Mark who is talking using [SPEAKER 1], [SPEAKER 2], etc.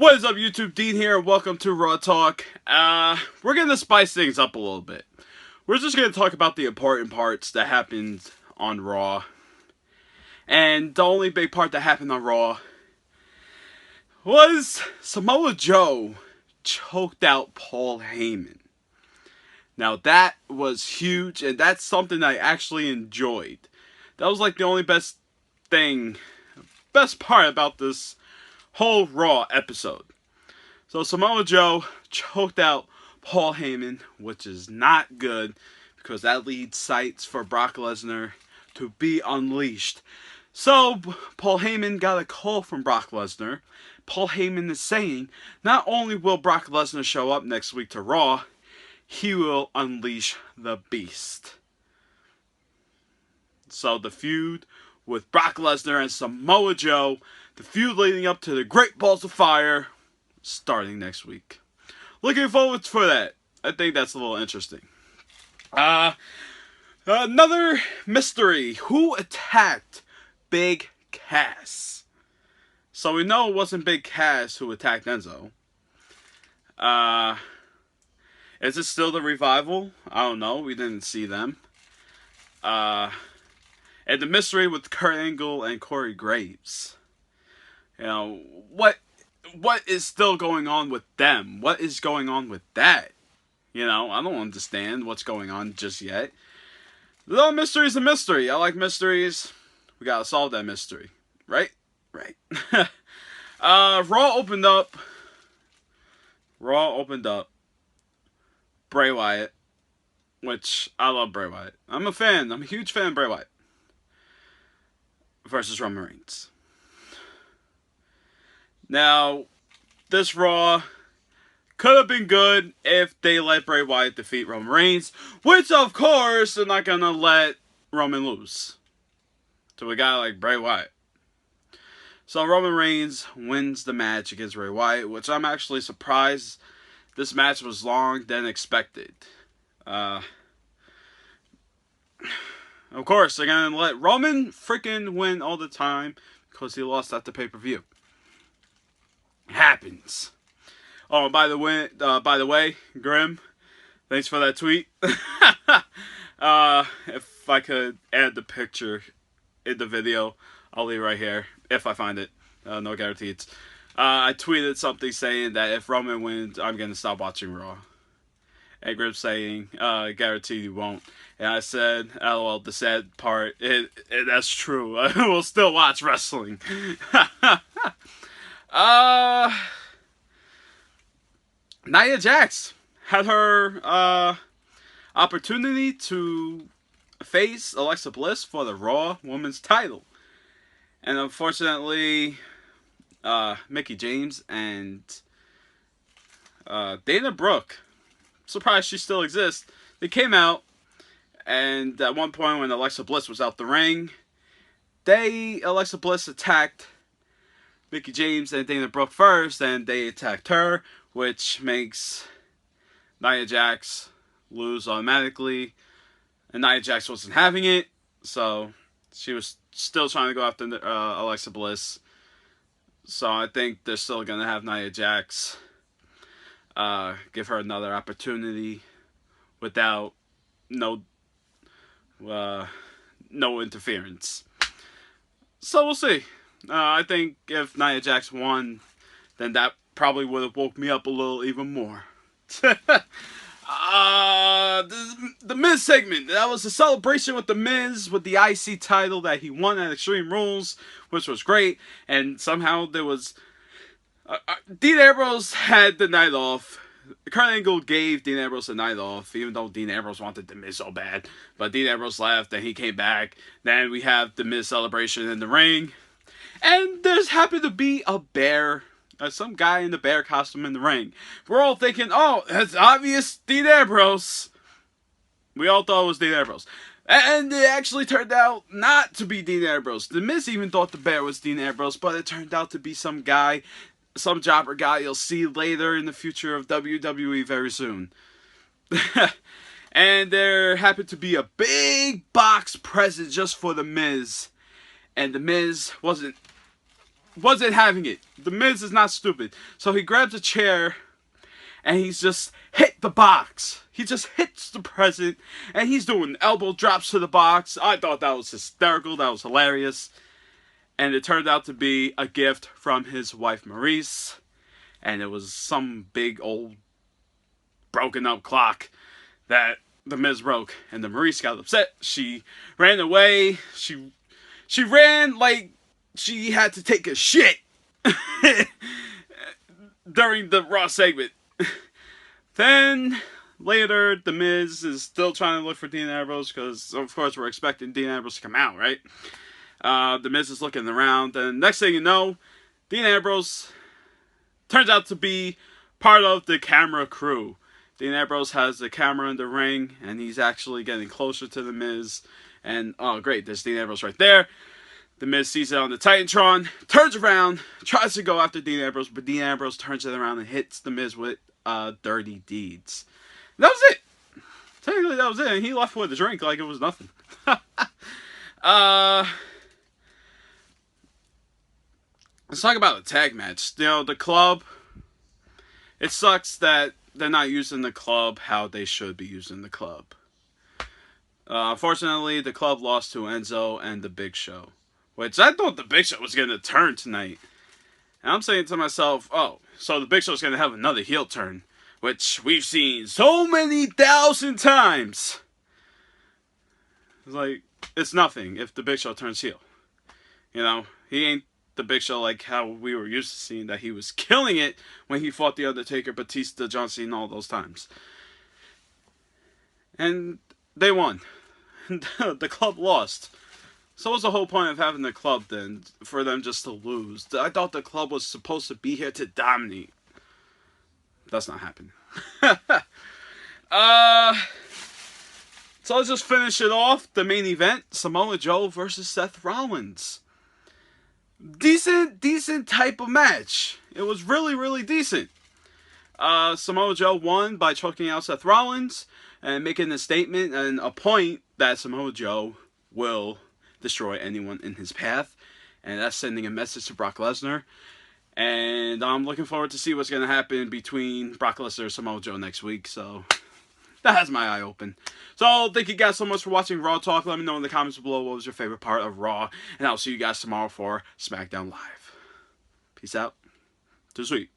[SPEAKER 1] What is up, YouTube? Dean here, and welcome to Raw Talk. We're going to spice things up a little bit. We're just going to talk about the important parts that happened on Raw. And the only big part that happened on Raw was Samoa Joe choked out Paul Heyman. Now that was huge, and that's something I actually enjoyed. That was like the only best part about this whole Raw episode. So Samoa Joe choked out Paul Heyman, which is not good because that leads sights for Brock Lesnar to be unleashed. So Paul Heyman got a call from Brock Lesnar. Paul Heyman is saying not only will Brock Lesnar show up next week to Raw, he will unleash the beast. So the feud with Brock Lesnar and Samoa Joe, the feud leading up to the Great Balls of Fire, starting next week. Looking forward for that. I think that's a little interesting. Another mystery. Who attacked Big Cass? So we know it wasn't Big Cass who attacked Enzo. Is it still the Revival? I don't know. We didn't see them. And the mystery with Kurt Angle and Corey Graves. You know, what is still going on with them? What is going on with that? You know, I don't understand what's going on just yet. The mystery is a mystery. I like mysteries. We gotta solve that mystery. Right? Right. Raw opened up. Bray Wyatt. Which, I love Bray Wyatt. I'm a fan. I'm a huge fan of Bray Wyatt. Versus Roman Reigns. Now, this Raw could have been good if they let Bray Wyatt defeat Roman Reigns, which of course they're not gonna let Roman lose to a guy like Bray Wyatt. So Roman Reigns wins the match against Bray Wyatt, which I'm actually surprised this match was longer than expected. Of course, they're gonna let Roman freaking win all the time because he lost at the pay-per-view. Happens. Oh, by the way, Grim, thanks for that tweet. If I could add the picture in the video, I'll leave it right here if I find it. No guarantees. I tweeted something saying that if Roman wins, I'm gonna stop watching Raw. And Grim saying, guaranteed you won't. And I said, LOL, the sad part, that's true. I will still watch wrestling. Nia Jax had her opportunity to face Alexa Bliss for the Raw Women's title. And unfortunately, Mickie James and Dana Brooke, surprised she still exists, they came out, and at one point when Alexa Bliss was out the ring, Alexa Bliss attacked Mickie James and Dana Brooke first, and they attacked her, which makes Nia Jax lose automatically. And Nia Jax wasn't having it, so she was still trying to go after Alexa Bliss. So I think they're still going to have Nia Jax give her another opportunity without no interference. So we'll see. I think if Nia Jax won, then that probably would have woke me up a little even more. The Miz segment. That was a celebration with the Miz with the IC title that he won at Extreme Rules, which was great. And somehow there was Dean Ambrose had the night off. Kurt Angle gave Dean Ambrose the night off, even though Dean Ambrose wanted the Miz so bad. But Dean Ambrose left, and he came back. Then we have the Miz celebration in the ring. And there's happened to be a bear, some guy in the bear costume in the ring. We're all thinking, oh, it's obvious Dean Ambrose. We all thought it was Dean Ambrose. And it actually turned out not to be Dean Ambrose. The Miz even thought the bear was Dean Ambrose, but it turned out to be some guy, some jobber guy you'll see later in the future of WWE very soon. And there happened to be a big box present just for the Miz. And the Miz wasn't wasn't having it. The Miz is not stupid. So he grabs a chair and he's just hit the box. He just hits the president and he's doing elbow drops to the box. I thought that was hysterical. That was hilarious. And it turned out to be a gift from his wife Maurice. And it was some big old broken up clock that the Miz broke. And the Maurice got upset. She ran away. She ran like she had to take a shit during the Raw segment. Then later, the Miz is still trying to look for Dean Ambrose because, of course, we're expecting Dean Ambrose to come out, right? The Miz is looking around, and next thing you know, Dean Ambrose turns out to be part of the camera crew. Dean Ambrose has the camera in the ring, and he's actually getting closer to the Miz. And, oh, great, there's Dean Ambrose right there. The Miz sees it on the Titantron, turns around, tries to go after Dean Ambrose, but Dean Ambrose turns it around and hits the Miz with Dirty Deeds. And that was it. Technically, that was it. And he left with a drink like it was nothing. Let's talk about the tag match. You know, the club. It sucks that they're not using the club how they should be using the club. Unfortunately, the club lost to Enzo and the Big Show. Which I thought the Big Show was going to turn tonight. And I'm saying to myself, oh, so the Big Show's going to have another heel turn. Which we've seen so many thousand times. It's like, it's nothing if the Big Show turns heel. You know, he ain't the Big Show like how we were used to seeing that he was killing it when he fought The Undertaker, Batista, John Cena, all those times. And they won. The club lost. So what's the whole point of having the club then, for them just to lose? I thought the club was supposed to be here to dominate. That's not happening. So let's just finish it off. The main event, Samoa Joe versus Seth Rollins. Decent type of match. It was really, really decent. Samoa Joe won by choking out Seth Rollins and making a statement and a point that Samoa Joe will destroy anyone in his path, and that's sending a message to Brock Lesnar. And I'm looking forward to see what's going to happen between Brock Lesnar and Samoa Joe next week. So that has my eye open. So thank you guys so much for watching Raw Talk. Let me know in the comments below what was your favorite part of Raw, and I'll see you guys tomorrow for SmackDown Live. Peace out. Too sweet.